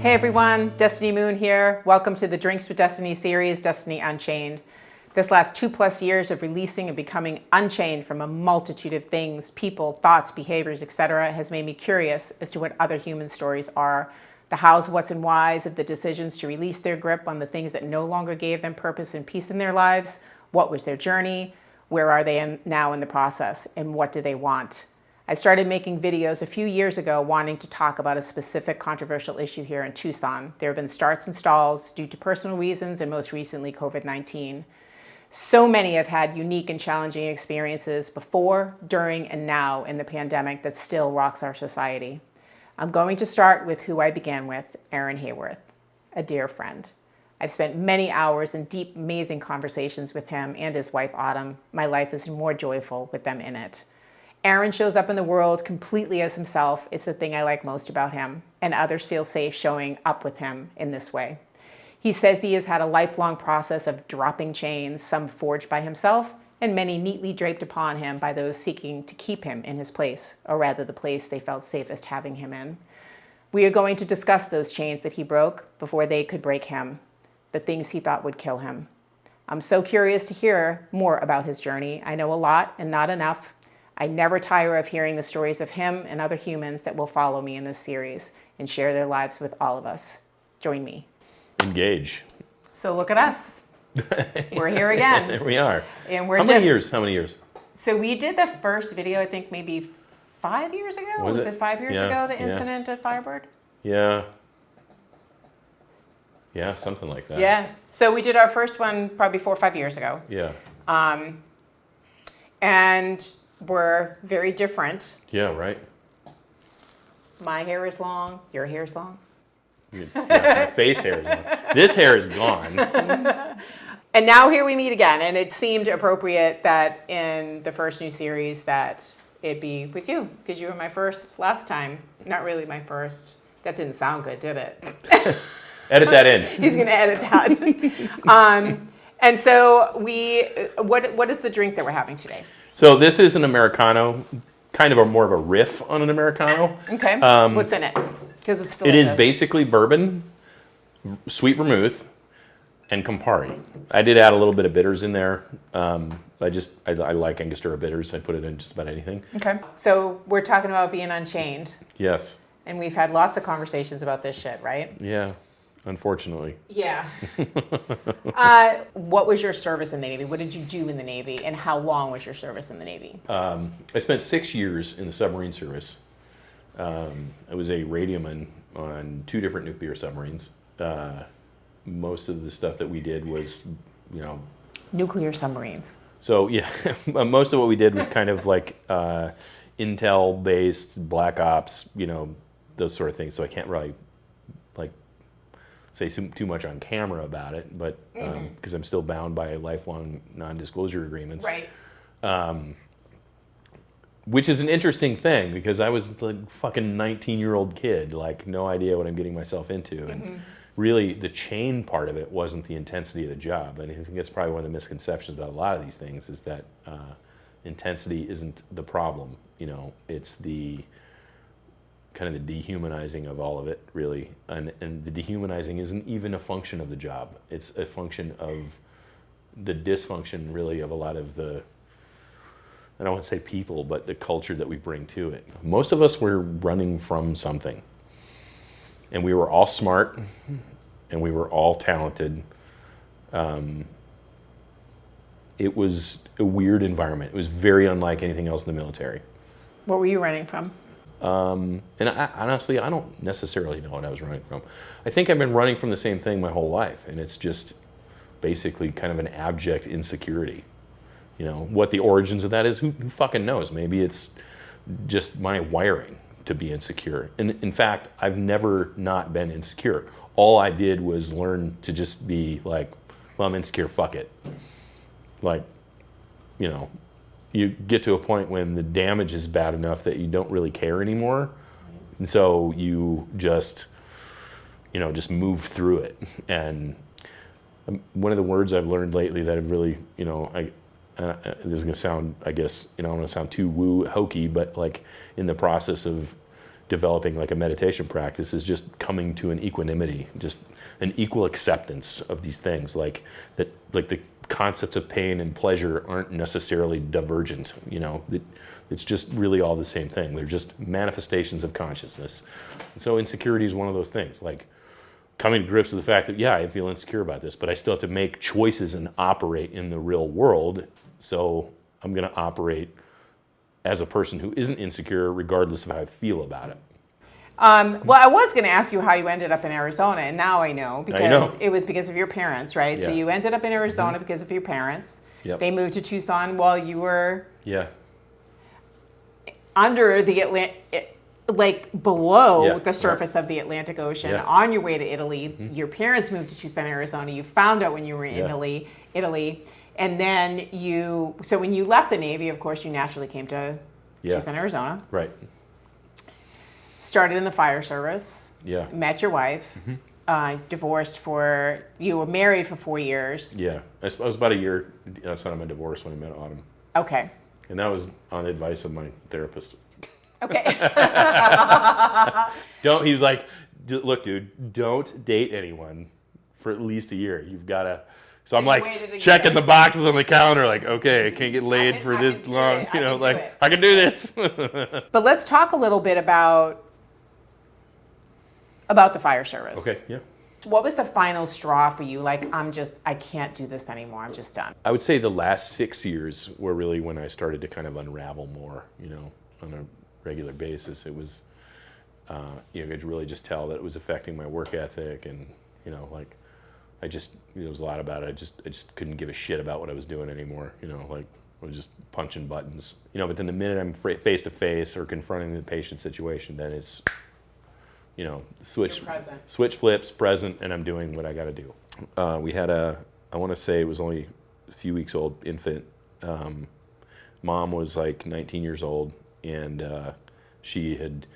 Hey everyone, Destiny Moon here. Welcome to the Drinks with Destiny series, Destiny UnChained. This last 2+ years of releasing and becoming unchained from a multitude of things, people, thoughts, behaviors, etc. has made me curious as to what other human stories are, the hows, whats, and whys of the decisions to release their grip on the things that no longer gave them purpose and peace in their lives. What was their journey? Where are they now in the process? And what do they want? I started making videos a few years ago wanting to talk about a specific controversial issue here in Tucson. There have been starts and stalls due to personal reasons and most recently COVID-19. So many have had unique and challenging experiences before, during, and now in the pandemic that still rocks our society. I'm going to start with who I began with, Aaron Haworth, a dear friend. I've spent many hours in deep, amazing conversations with him and his wife, Autumn. My life is more joyful with them in it. Aaron shows up in the world completely as himself. It's the thing I like most about him, and others feel safe showing up with him in this way. He says he has had a lifelong process of dropping chains, some forged by himself, and many neatly draped upon him by those seeking to keep him in his place, or rather the place they felt safest having him in. We are going to discuss those chains that he broke before they could break him, the things he thought would kill him. I'm so curious to hear more about his journey. I know a lot and not enough. I never tire of hearing the stories of him and other humans that will follow me in this series and share their lives with all of us. Join me. Engage. So look at us. We're here again. There we are. And we're How many years? So we did the first video, I think maybe 5 years ago. Was it 5 years ago, the incident at Firebird? Yeah. Yeah, something like that. Yeah. So we did our first one probably 4 or 5 years ago. Yeah. And we're very different. Yeah, right. My hair is long. Your hair is long. My face hair is long. This hair is gone. And now here we meet again. And it seemed appropriate that in the first new series that it be with you, because you were my first last time. Not really my first. That didn't sound good, did it? Edit that in. He's going to edit that. And so what is the drink that we're having today? So this is an Americano, kind of more of a riff on an Americano. Okay. What's in it? Because it's delicious. It is basically bourbon, sweet vermouth, and Campari. I did add a little bit of bitters in there. I like Angostura bitters. I put it in just about anything. Okay. So we're talking about being unchained. Yes. And we've had lots of conversations about this shit, right? Yeah. Unfortunately. Yeah. What was your service in the Navy? What did you do in the Navy? And how long was your service in the Navy? I spent 6 years in the submarine service. I was a radioman on 2 different nuclear submarines. Most of the stuff that we did was, Nuclear submarines. So, yeah, most of what we did was kind of like intel-based, black ops, those sort of things. So I can't really, say too much on camera about it, but because I'm still bound by lifelong non-disclosure agreements. Right. Which is an interesting thing because I was like fucking 19-year-old kid, no idea what I'm getting myself into. And really the chain part of it wasn't the intensity of the job. And I think that's probably one of the misconceptions about a lot of these things is that intensity isn't the problem. It's the kind of the dehumanizing of all of it, really. And the dehumanizing isn't even a function of the job. It's a function of the dysfunction, really, of a lot of the, I don't want to say people, but the culture that we bring to it. Most of us were running from something. And we were all smart, and we were all talented. It was a weird environment. It was very unlike anything else in the military. What were you running from? And honestly, I don't necessarily know what I was running from. I think I've been running from the same thing my whole life, and it's just basically kind of an abject insecurity. What the origins of that is, who fucking knows? Maybe it's just my wiring to be insecure. And in fact, I've never not been insecure. All I did was learn to just be like, well, I'm insecure, fuck it. You get to a point when the damage is bad enough that you don't really care anymore. And so you just move through it. And one of the words I've learned lately that I've really, this is going to sound, I guess, I don't want to sound too woo hokey, but in the process of developing like a meditation practice is just coming to an equanimity, just an equal acceptance of these things, like that, like the concepts of pain and pleasure aren't necessarily divergent, you know. It's just really all the same thing. They're just manifestations of consciousness. And so insecurity is one of those things, like coming to grips with the fact that, yeah, I feel insecure about this, but I still have to make choices and operate in the real world. So I'm going to operate as a person who isn't insecure regardless of how I feel about it. Well, I was going to ask you how you ended up in Arizona, and now I know, because it was because of your parents, right? Yeah. So you ended up in Arizona because of your parents. Yep. They moved to Tucson while you were under the Atlantic, like below the surface of the Atlantic Ocean, on your way to Italy. Your parents moved to Tucson, Arizona. You found out when you were in Italy. And then so when you left the Navy, of course, you naturally came to Tucson, Arizona. Right. Started in the fire service. Yeah. Met your wife. Divorced you were married for 4 years. Yeah. I was about a year outside of my divorce when I met Autumn. Okay. And that was on advice of my therapist. Okay. He was like, look, dude, don't date anyone for at least a year. You've got to. So I'm like checking the boxes on the calendar, like, okay, I can't get laid for this long. You know, like, I can do this. But let's talk a little bit about the fire service. Okay, yeah. What was the final straw for you? Like, I can't do this anymore. I'm just done. I would say the last 6 years were really when I started to kind of unravel more, you know, on a regular basis. It was, you know, I could really just tell that it was affecting my work ethic, and, you know, like, there was a lot about it. I just couldn't give a shit about what I was doing anymore, you know, like, I was just punching buttons, you know. But then the minute I'm face to face or confronting the patient situation, then it's, you know, switch flips, present, and I'm doing what I got to do. We had I want to say it was only a few weeks old infant. Mom was like 19 years old, and she had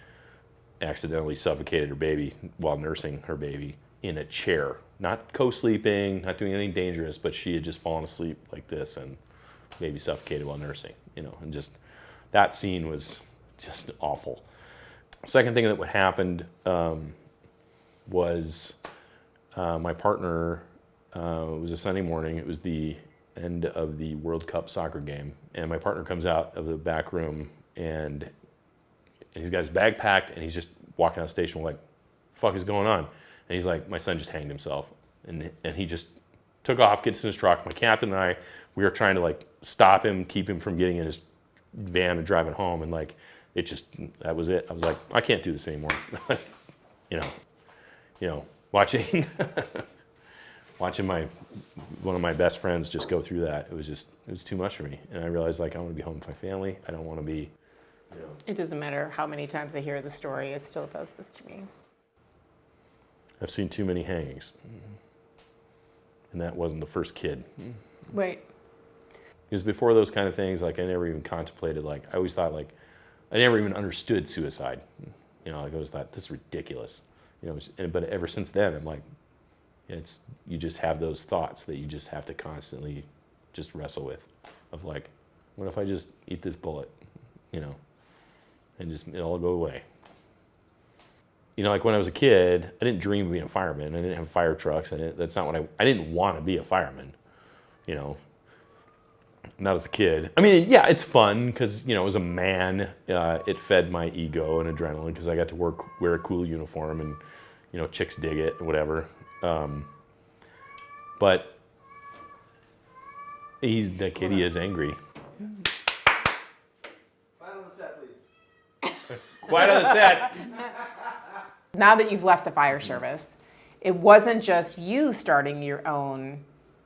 accidentally suffocated her baby while nursing her baby in a chair. Not co-sleeping, not doing anything dangerous, but she had just fallen asleep like this and baby suffocated while nursing, you know, and just that scene was just awful. Second thing that happened was my partner, it was a Sunday morning, it was the end of the World Cup soccer game, and my partner comes out of the back room, and he's got his bag packed, and he's just walking out of the station, we're like, fuck is going on? And he's like, my son just hanged himself. And he just took off, gets in his truck. My captain and I, we were trying to like stop him, keep him from getting in his van and driving home. And like, that was it. I was like, I can't do this anymore. you know, watching one of my best friends just go through that. It was too much for me. And I realized, like, I want to be home with my family. I don't want to be, you know. It doesn't matter how many times I hear the story, it still does this to me. I've seen too many hangings. And that wasn't the first kid. Right. Because before those kind of things, like, I never even contemplated, like, I always thought, like, I never even understood suicide. You know, like, I always thought, this is ridiculous. You know, but ever since then, I'm like, you just have those thoughts that you just have to constantly just wrestle with. Of like, what if I just eat this bullet? You know, and just, it'll all go away. You know, like when I was a kid, I didn't dream of being a fireman. I didn't have fire trucks. That's not what I didn't want to be a fireman, you know, not as a kid. I mean, yeah, it's fun because, you know, as a man, it fed my ego and adrenaline because I got to wear a cool uniform and, you know, chicks dig it and whatever. But that kid, he is angry. Quiet on the set, please. Quiet on the set. Now that you've left the fire service, it wasn't just you starting your own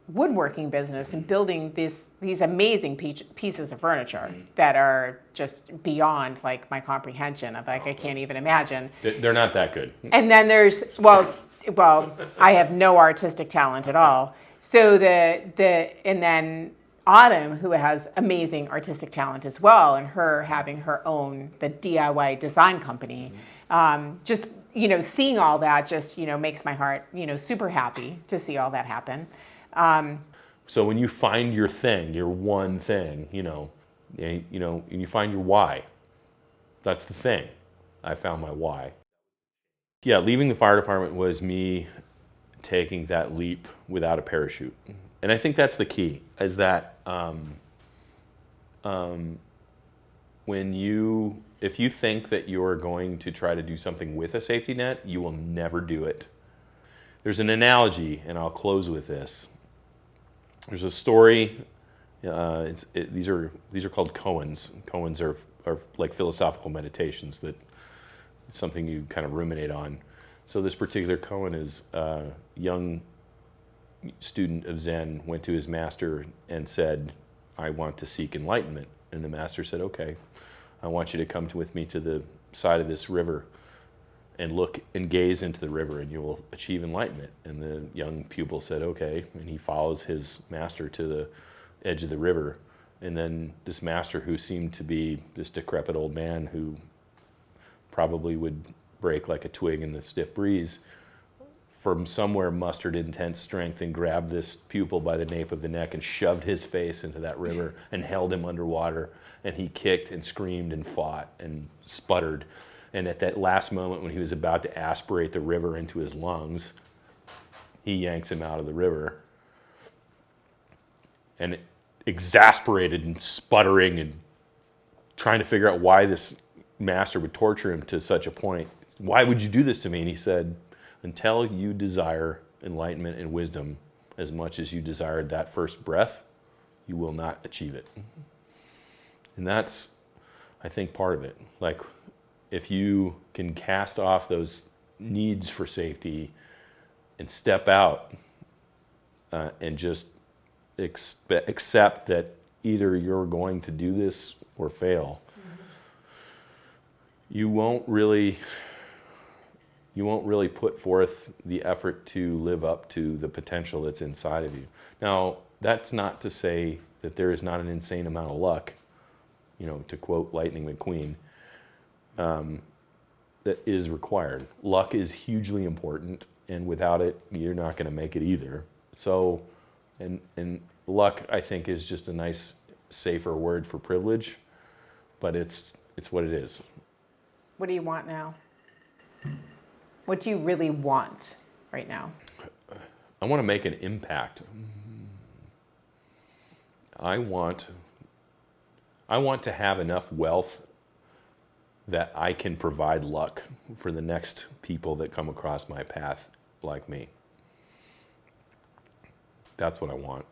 woodworking business and building these amazing pieces of furniture that are just beyond like my comprehension of like I can't even imagine. They're not that good. And then there's well I have no artistic talent at all. So and then Autumn, who has amazing artistic talent as well, and her having her own the DIY design company, just, you know, seeing all that just, you know, makes my heart, you know, super happy to see all that happen. So when you find your thing, your one thing, you know, and you find your why, that's the thing. I found my why. Yeah, leaving the fire department was me taking that leap without a parachute. And I think that's the key, is that if you think that you're going to try to do something with a safety net, you will never do it. There's an analogy, and I'll close with this. There's a story. These are called koans. Koans are like philosophical meditations, that something you kind of ruminate on. So this particular koan is a young student of Zen went to his master and said, "I want to seek enlightenment." And the master said, "Okay, I want you to come with me to the side of this river and look and gaze into the river, and you will achieve enlightenment." And the young pupil said, "Okay." And he follows his master to the edge of the river. And then this master, who seemed to be this decrepit old man who probably would break like a twig in the stiff breeze, from somewhere mustered intense strength and grabbed this pupil by the nape of the neck and shoved his face into that river and held him underwater. And he kicked and screamed and fought and sputtered. And at that last moment, when he was about to aspirate the river into his lungs, he yanks him out of the river. And exasperated and sputtering and trying to figure out why this master would torture him to such a point. "Why would you do this to me?" And he said, "Until you desire enlightenment and wisdom as much as you desired that first breath, you will not achieve it." And that's, I think, part of it. Like, if you can cast off those needs for safety and step out and just accept that either you're going to do this or fail, you won't really put forth the effort to live up to the potential that's inside of you. Now, that's not to say that there is not an insane amount of luck, to quote Lightning McQueen, that is required. Luck is hugely important, and without it, you're not going to make it either. So, and luck, I think, is just a nice, safer word for privilege, but it's what it is. What do you want now? What do you really want right now? I want to make an impact. I want to have enough wealth that I can provide luck for the next people that come across my path like me. That's what I want.